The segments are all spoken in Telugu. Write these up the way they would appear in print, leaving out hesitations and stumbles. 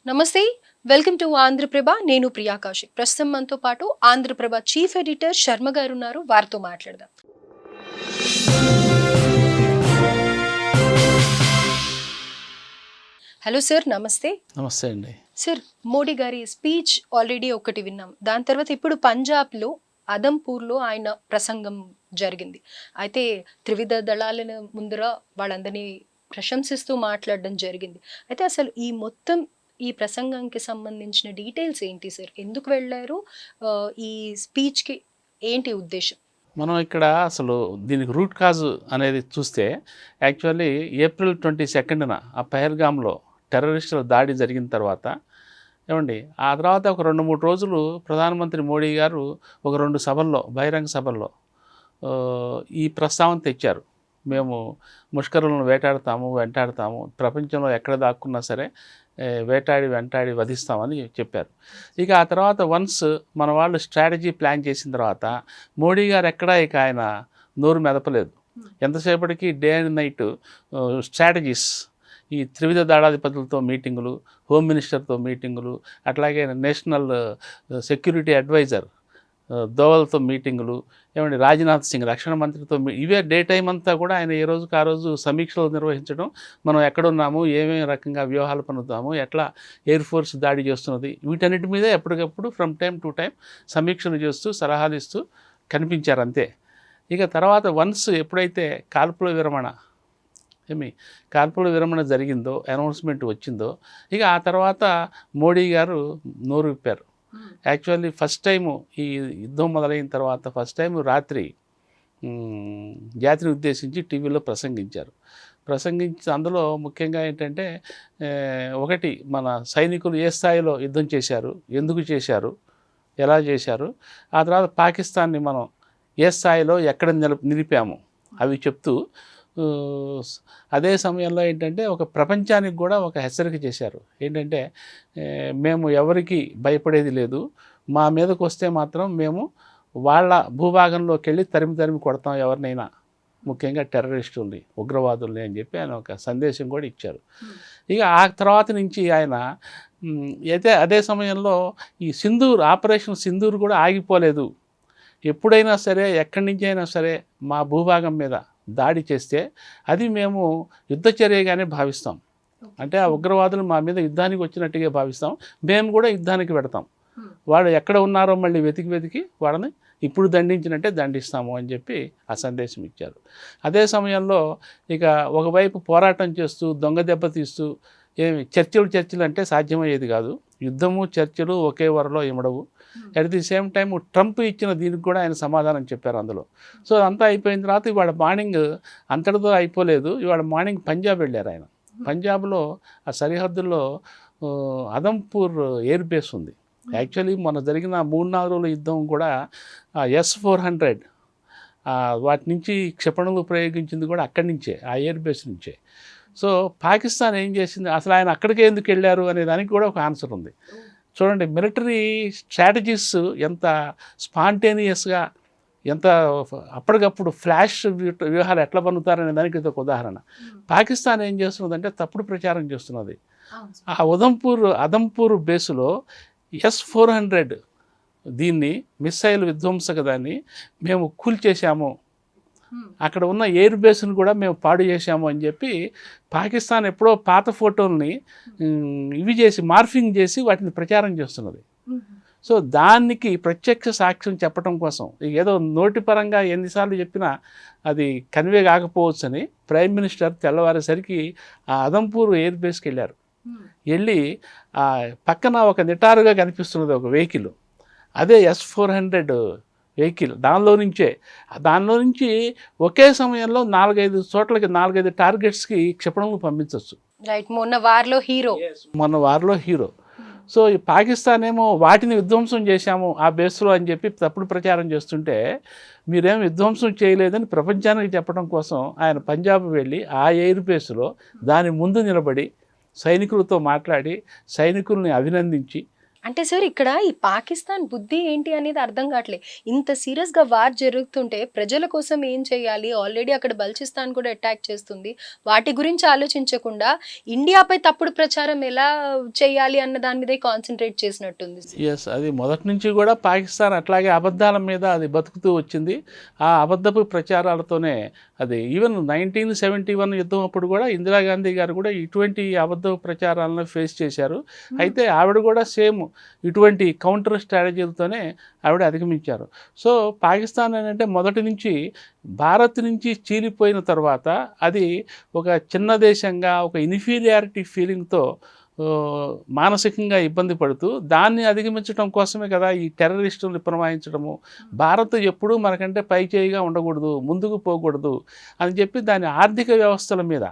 నమస్తే. Welcome to Andhraprabha. నేను ప్రియా కౌశిక్. ప్రస్తుతం మనతో పాటు ఆంధ్రప్రభ చీఫ్ ఎడిటర్ శర్మ గారు ఉన్నారు. వారితో మాట్లాడదాం. హలో సార్, నమస్తే. నమస్తే అండి. సార్, మోడీ గారి స్పీచ్ ఆల్రెడీ ఒకటి విన్నాం. దాని తర్వాత ఇప్పుడు పంజాబ్లో అదంపూర్లో ఆయన ప్రసంగం జరిగింది. అయితే త్రివిధ దళాలను ముందర వాళ్ళందరినీ ప్రశంసిస్తూ మాట్లాడడం జరిగింది. అయితే అసలు ఈ ప్రసంగానికి సంబంధించిన డీటెయిల్స్ ఏంటి సార్? ఎందుకు వెళ్ళారు? ఈ స్పీచ్కి ఏంటి ఉద్దేశం? మనం ఇక్కడ అసలు దీనికి రూట్ కాజ్ అనేది చూస్తే యాక్చువల్లీ ఏప్రిల్ 22న ఆ పహల్గామ్లో టెర్రరిస్టుల దాడి జరిగిన తర్వాత ఏమండి ఆ తర్వాత ఒక 2-3 రోజులు ప్రధానమంత్రి మోడీ గారు ఒక 2 సభల్లో బహిరంగ సభల్లో ఈ ప్రస్తావన తెచ్చారు. మేము ముష్కరులను వెంటాడతాము, ప్రపంచంలో ఎక్కడ దాక్కున్నా సరే వెంటాడి వధిస్తామని చెప్పారు. ఇక ఆ తర్వాత వన్స్ మన వాళ్ళు స్ట్రాటజీ ప్లాన్ చేసిన తర్వాత మోడీ గారు ఎక్కడా ఇక ఆయన నోరు మెదపలేదు. ఎంతసేపటికి డే అండ్ నైట్ స్ట్రాటజీస్, ఈ త్రివిధ దళాధిపతులతో మీటింగులు, హోమ్ మినిస్టర్తో మీటింగులు, అట్లాగే నేషనల్ సెక్యూరిటీ అడ్వైజర్ దోవల్తో మీటింగులు, ఏమండి రాజ్నాథ్ సింగ్ రక్షణ మంత్రితో ఇవే డే టైం అంతా కూడా ఆయన ఏ రోజుకి ఆ రోజు సమీక్షలు నిర్వహించడం, మనం ఎక్కడున్నాము, ఏమేమి రకంగా వ్యూహాలు పనుతాము, ఎట్లా ఎయిర్ ఫోర్స్ దాడి చేస్తున్నది, వీటన్నిటి మీద ఎప్పటికప్పుడు ఫ్రమ్ టైం టు టైం సమీక్షలు చేస్తూ సలహాలు ఇస్తూ కనిపించారు అంతే. ఇక తర్వాత వన్స్ ఎప్పుడైతే కాల్పుల విరమణ జరిగిందో, అనౌన్స్మెంట్ వచ్చిందో, ఇక ఆ తర్వాత మోడీ గారు నోరు విప్పారు. యాక్చువల్లీ ఫస్ట్ టైము ఈ యుద్ధం మొదలైన తర్వాత ఫస్ట్ టైం రాత్రి జాతిని ఉద్దేశించి టీవీలో ప్రసంగించి అందులో ముఖ్యంగా ఏంటంటే ఒకటి మన సైనికులు ఏ స్థాయిలో యుద్ధం చేశారు, ఎందుకు చేశారు, ఎలా చేశారు, ఆ తర్వాత పాకిస్తాన్ని మనం ఏ స్థాయిలో ఎక్కడ నిలిపాము అవి చెప్తూ అదే సమయంలో ఏంటంటే ఒక ప్రపంచానికి కూడా ఒక హెచ్చరిక చేశారు. ఏంటంటే మేము ఎవరికి భయపడేది లేదు, మా మీదకు వస్తే మాత్రం మేము వాళ్ళ భూభాగంలోకి వెళ్ళి తరిమి కొడతాం ఎవరినైనా, ముఖ్యంగా టెర్రరిస్టుల్ని, ఉగ్రవాదుల్ని అని చెప్పి ఆయన ఒక సందేశం కూడా ఇచ్చారు. ఇక ఆ తర్వాత నుంచి ఆయన అయితే అదే సమయంలో ఈ ఆపరేషన్ సింధూర్ కూడా ఆగిపోలేదు. ఎప్పుడైనా సరే ఎక్కడి నుంచి అయినా సరే మా భూభాగం మీద దాడి చేస్తే అది మేము యుద్ధ చర్యగానే భావిస్తాం. అంటే ఆ ఉగ్రవాదులు మా మీద యుద్ధానికి వచ్చినట్టుగా భావిస్తాం, మేము కూడా యుద్ధానికి పెడతాం, వాడు ఎక్కడ ఉన్నారో మళ్ళీ వెతికి వాళ్ళని ఇప్పుడు దండించినట్టే దండిస్తాము అని చెప్పి ఆ సందేశం ఇచ్చారు. అదే సమయంలో ఇక ఒకవైపు పోరాటం చేస్తూ దొంగ దెబ్బతీస్తూ చర్చలు అంటే సాధ్యమయ్యేది కాదు, యుద్ధము చర్చలు ఒకే వరలో ఇమడవు. At the same time Trump ఇచ్చిన దీనికి కూడా ఆయన సమాధానం చెప్పారు అందులో. సో అంతా అయిపోయిన తర్వాత ఇవాళ మార్నింగ్ అంతటితో అయిపోలేదు, ఇవాళ మార్నింగ్ పంజాబ్ వెళ్ళారు ఆయన. పంజాబ్లో ఆ సరిహద్దుల్లో అదంపూర్ ఎయిర్ బేస్ ఉంది. యాక్చువల్లీ మన జరిగిన 3-4 రోజుల యుద్ధం కూడా S-400 వాటి నుంచి క్షిపణులు ప్రయోగించింది కూడా అక్కడి నుంచే, ఆ ఎయిర్ బేస్ నుంచే. సో పాకిస్తాన్ ఏం చేసింది, అసలు ఆయన అక్కడికే ఎందుకు వెళ్ళారు అనే దానికి కూడా ఒక ఆన్సర్ ఉంది. చూడండి, మిలిటరీ స్ట్రాటజీస్ ఎంత స్పాంటేనియస్గా, ఎంత అప్పటికప్పుడు ఫ్లాష్ వ్యూహాలు ఎట్లా పన్నుతారనే దానికి ఇది ఒక ఉదాహరణ. పాకిస్తాన్ ఏం చేస్తున్నదంటే తప్పుడు ప్రచారం చేస్తున్నది. ఆ అదంపూర్ బేసులో S-400 దీన్ని మిస్సైల్ విధ్వంసక దాన్ని మేము కూల్చేశాము, అక్కడ ఉన్న ఎయిర్ బేస్ని కూడా మేము పాడు చేశాము అని చెప్పి పాకిస్తాన్ ఎప్పుడో పాత ఫోటోల్ని మార్ఫింగ్ చేసి వాటిని ప్రచారం చేస్తున్నది. సో దానికి ప్రత్యక్ష సాక్ష్యం చెప్పడం కోసం ఏదో నోటిపరంగా ఎన్నిసార్లు చెప్పినా అది కన్వే కాకపోవచ్చని ప్రైమ్ మినిస్టర్ తెల్లవారేసరికి ఆ అదంపూర్ ఎయిర్ బేస్కి వెళ్ళారు. వెళ్ళి పక్కన ఒక నిటారుగా కనిపిస్తున్నది ఒక వెహికల్, అదే S-400 వెహికల్. దానిలో నుంచి ఒకే సమయంలో 4-5 చోట్లకి 4-5 టార్గెట్స్కి క్షిపణులు పంపించవచ్చు. మొన్న వార్లో హీరో. సో ఈ పాకిస్తాన్ ఏమో వాటిని విధ్వంసం చేశాము ఆ బేస్లో అని చెప్పి తప్పుడు ప్రచారం చేస్తుంటే, మీరేం విధ్వంసం చేయలేదని ప్రపంచానికి చెప్పడం కోసం ఆయన పంజాబ్ వెళ్ళి ఆ ఎయిర్ బేస్లో దాని ముందు నిలబడి సైనికులతో మాట్లాడి సైనికుల్ని అభినందించి అంటే సార్ ఇక్కడ ఈ పాకిస్తాన్ బుద్ధి ఏంటి అనేది అర్థం కావట్లేదు. ఇంత సీరియస్‌గా వార్ జరుగుతుంటే ప్రజల కోసం ఏం చేయాలి? ఆల్రెడీ అక్కడ బల్చిస్తాన్ కూడా అటాక్ చేస్తుంది. వాటి గురించి ఆలోచించకుండా ఇండియాపై తప్పుడు ప్రచారం ఎలా చేయాలి అన్న దాని మీదే కాన్సంట్రేట్ చేసినట్టుంది. ఎస్, అది మొదటి నుంచి కూడా పాకిస్తాన్ అట్లాగే అబద్ధాల మీద అది బతుకుతూ వచ్చింది. ఆ అబద్ధపు ప్రచారాలతోనే అది ఈవెన్ 1971 యుద్ధం అప్పుడు కూడా ఇందిరాగాంధీ గారు కూడా ఇటువంటి అబద్ధపు ప్రచారాలను ఫేస్ చేశారు. అయితే ఆవిడ కూడా సేమ్ ఇటువంటి కౌంటర్ స్ట్రాటజీలతోనే ఆవిడ అధిగమించారు. సో పాకిస్తాన్ ఏంటంటే మొదటి నుంచి భారత్ నుంచి చీలిపోయిన తర్వాత అది ఒక చిన్న దేశంగా ఒక ఇన్ఫీరియారిటీ ఫీలింగ్తో మానసికంగా ఇబ్బంది పడుతూ దాన్ని అధిగమించడం కోసమే కదా ఈ టెర్రరిస్టులను ప్రమాయించడము. భారత్ ఎప్పుడూ మనకంటే పై చేయిగా ఉండకూడదు, ముందుకు పోకూడదు అని చెప్పి దాని ఆర్థిక వ్యవస్థల మీద,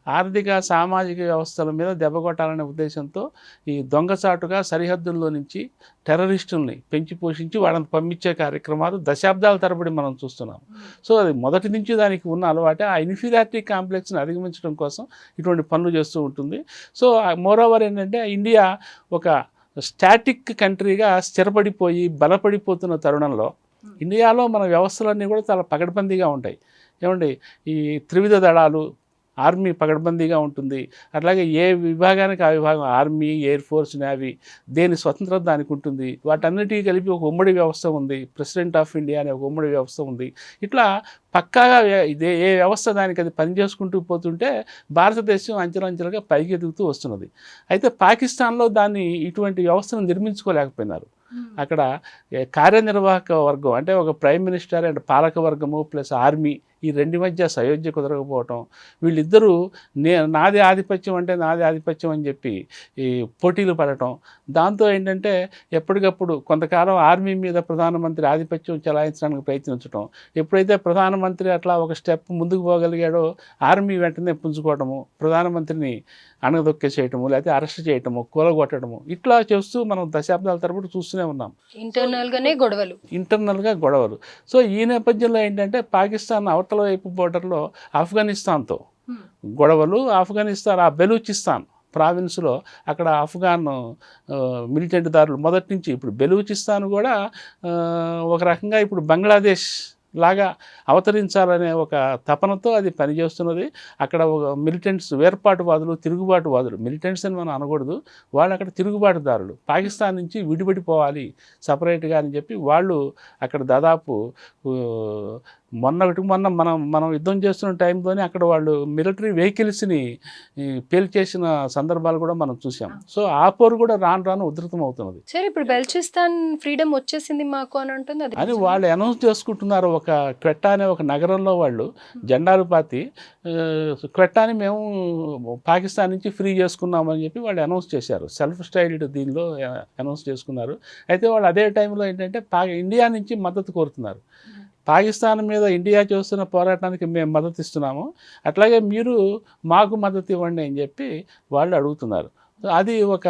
ఆర్థిక సామాజిక వ్యవస్థల మీద దెబ్బ కొట్టాలనే ఉద్దేశంతో ఈ దొంగచాటుగా సరిహద్దుల్లో నుంచి టెర్రరిస్టుల్ని పెంచి పోషించి వాళ్ళని పంపించే కార్యక్రమాలు దశాబ్దాల తరబడి మనం చూస్తున్నాం. సో అది మొదటి నుంచి దానికి ఉన్న అలవాటే ఆ ఇన్ఫీరియారిటీ కాంప్లెక్స్ని అధిగమించడం కోసం ఇటువంటి పనులు చేస్తూ ఉంటుంది. సో మోరోవర్ ఏంటంటే ఇండియా ఒక స్టాటిక్ కంట్రీగా స్థిరపడిపోయి బలపడిపోతున్న తరుణంలో ఇండియాలో మన వ్యవస్థలన్నీ కూడా చాలా పకడ్బందీగా ఉంటాయి. ఏమండి, ఈ త్రివిధ దళాలు, ఆర్మీ పకడ్బందీగా ఉంటుంది. అట్లాగే ఏ విభాగానికి ఆ విభాగం, ఆర్మీ, ఎయిర్ ఫోర్స్, నేవీ, దేని స్వతంత్రం దానికి ఉంటుంది. వాటన్నిటికీ కలిపి ఒక ఉమ్మడి వ్యవస్థ ఉంది. ప్రెసిడెంట్ ఆఫ్ ఇండియా అనే ఒక ఉమ్మడి వ్యవస్థ ఉంది. ఇట్లా పక్కాగా ఇదే ఏ వ్యవస్థ దానికి అది పనిచేసుకుంటూ పోతుంటే భారతదేశం అంచెలంచెలుగా పైకి ఎదుగుతూ వస్తున్నది. అయితే పాకిస్తాన్లో దాన్ని ఇటువంటి వ్యవస్థను నిర్మించుకోలేకపోయినారు. అక్కడ కార్యనిర్వాహక వర్గం అంటే ఒక ప్రైమ్ మినిస్టర్ అండ్ పాలక వర్గము ప్లస్ ఆర్మీ, ఈ రెండు మధ్య సయోధ్య కుదరకపోవటం, వీళ్ళిద్దరూ నాది ఆధిపత్యం అంటే నాది ఆధిపత్యం అని చెప్పి ఈ పోటీలు పడటం, దాంతో ఏంటంటే ఎప్పటికప్పుడు కొంతకాలం ఆర్మీ మీద ప్రధానమంత్రి ఆధిపత్యం చెలాయించడానికి ప్రయత్నించడం, ఎప్పుడైతే ప్రధానమంత్రి అట్లా ఒక స్టెప్ ముందుకు పోగలిగాడో ఆర్మీ వెంటనే పుంజుకోవటము, ప్రధానమంత్రిని అణగదొక్కేసేయటము, లేకపోతే అరెస్ట్ చేయటము, కూలగొట్టడము, ఇట్లా చేస్తూ మనం దశాబ్దాల తరబడి చూస్తూనే ఉన్నాం. ఇంటర్నల్గా గొడవలు. సో ఈ నేపథ్యంలో ఏంటంటే పాకిస్తాన్ అవతల వైపు బోర్డర్లో ఆఫ్ఘనిస్తాన్తో గొడవలు. ఆఫ్ఘనిస్తాన్ ఆ బెలూచిస్తాన్ ప్రావిన్స్లో అక్కడ ఆఫ్ఘాన్ మిలిటెంట్ దారులు మొదటి నుంచి, ఇప్పుడు బెలూచిస్తాన్ కూడా ఒక రకంగా ఇప్పుడు బంగ్లాదేశ్ లాగా అవతరించాలనే ఒక తపనతో అది పనిచేస్తున్నది. అక్కడ ఒక మిలిటెంట్స్, వేర్పాటువాదులు, తిరుగుబాటువాదులు, మిలిటెంట్స్ అని మనం అనకూడదు, వాళ్ళు అక్కడ తిరుగుబాటుదారులు, పాకిస్తాన్ నుంచి విడిపడిపోవాలి సపరేట్గా అని చెప్పి వాళ్ళు అక్కడ దాదాపు మొన్న మనం యుద్ధం చేస్తున్న టైంలోనే అక్కడ వాళ్ళు మిలిటరీ వెహికల్స్ని పేల్చేసిన సందర్భాలు కూడా మనం చూసాం. సో ఆ పోరు కూడా రాను ఉధృతం అవుతున్నది. సరే, ఇప్పుడు బెల్చిస్తాన్ ఫ్రీడమ్ వచ్చేసింది మాకు అని అంటుంది అని వాళ్ళు అనౌన్స్ చేసుకుంటున్నారు. ఒక క్వెట్టా అనే ఒక నగరంలో వాళ్ళు జెండాలు పాతి క్వెట్టాని మేము పాకిస్తాన్ నుంచి ఫ్రీ చేసుకున్నామని చెప్పి వాళ్ళు అనౌన్స్ చేశారు. సెల్ఫ్ స్టైల్డ్ దీనిలో అనౌన్స్ చేసుకున్నారు. అయితే వాళ్ళు అదే టైంలో ఏంటంటే ఇండియా నుంచి మద్దతు కోరుతున్నారు. పాకిస్తాన్ మీద ఇండియా చేస్తున్న పోరాటానికి మేము మద్దతు ఇస్తున్నాము, అట్లాగే మీరు మాకు మద్దతు ఇవ్వండి అని చెప్పి వాళ్ళు అడుగుతున్నారు. అది ఒక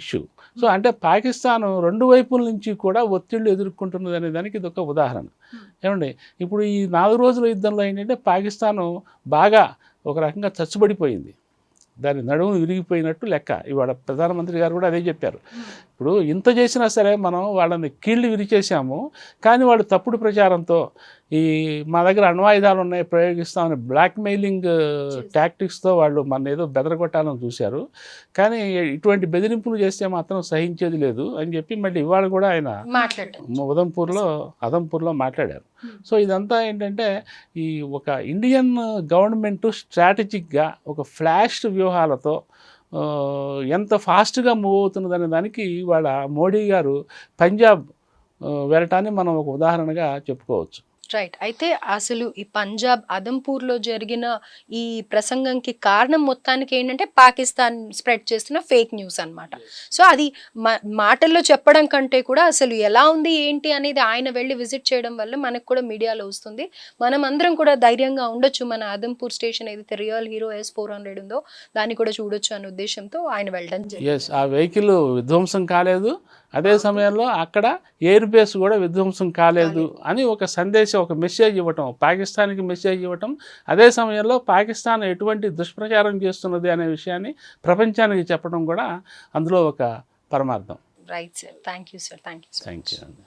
ఇష్యూ. సో అంటే పాకిస్తాన్ రెండు వైపుల నుంచి కూడా ఒత్తిళ్లు ఎదుర్కొంటున్నది అనే దానికి ఇది ఒక ఉదాహరణ. ఏమండి, ఇప్పుడు ఈ 4 రోజుల యుద్ధంలో ఏంటంటే పాకిస్తాను బాగా ఒక రకంగా చచ్చుబడిపోయింది, దాని నడుము విరిగిపోయినట్టు లెక్క. ఇవాళ ప్రధానమంత్రి గారు కూడా అదే చెప్పారు. ఇప్పుడు ఇంత చేసినా సరే మనం వాళ్ళని కీళ్ళు విరిచేసాము, కానీ వాళ్ళు తప్పుడు ప్రచారంతో ఈ మా దగ్గర అణ్వాయుధాలు ఉన్నాయి ప్రయోగిస్తామని బ్లాక్మెయిలింగ్ టాక్టిక్స్తో వాళ్ళు మన ఏదో బెదరగొట్టాలని చూశారు. కానీ ఇటువంటి బెదిరింపులు చేస్తే మాత్రం సహించేది లేదు అని చెప్పి మళ్ళీ ఇవాళ కూడా ఆయన అదంపూర్లో మాట్లాడారు. సో ఇదంతా ఏంటంటే ఈ ఒక ఇండియన్ గవర్నమెంట్ స్ట్రాటజిక్గా ఒక ఫ్లాష్ వ్యూహాలతో ఎంత ఫాస్ట్గా మూవ్ అవుతున్నదనే దానికి ఇవాళ మోడీ గారు పంజాబ్ వెళ్ళటాన్ని మనం ఒక ఉదాహరణగా చెప్పుకోవచ్చు. రైట్. అయితే అసలు ఈ పంజాబ్ అదంపూర్లో జరిగిన ఈ ప్రసంగంకి కారణం మొత్తానికి ఏంటంటే పాకిస్తాన్ స్ప్రెడ్ చేస్తున్న ఫేక్ న్యూస్ అన్నమాట. సో అది మాటల్లో చెప్పడం కంటే కూడా అసలు ఎలా ఉంది ఏంటి అనేది ఆయన వెళ్ళి విజిట్ చేయడం వల్ల మనకు కూడా మీడియాలో వస్తుంది. మనం అందరం కూడా ధైర్యంగా ఉండొచ్చు. మన అదంపూర్ స్టేషన్ ఏదైతే రియల్ హీరో S-400 ఉందో దాన్ని కూడా చూడొచ్చు అనే ఉద్దేశంతో ఆయన వెళ్ళడం జరిగింది. ఆ వెహికల్ విధ్వంసం కాలేదు, అదే సమయంలో అక్కడ ఎయిర్ బేస్ కూడా విధ్వంసం కాలేదు అని ఒక సందేశం, ఒక మెసేజ్ ఇవ్వటం, పాకిస్తాన్కి మెసేజ్ ఇవ్వటం, అదే సమయంలో పాకిస్తాన్ ఎటువంటి దుష్ప్రచారం చేస్తున్నది అనే విషయాన్ని ప్రపంచానికి చెప్పడం కూడా అందులో ఒక పరమార్థం. Right sir, thank you sir, thank you. Thank you అండి.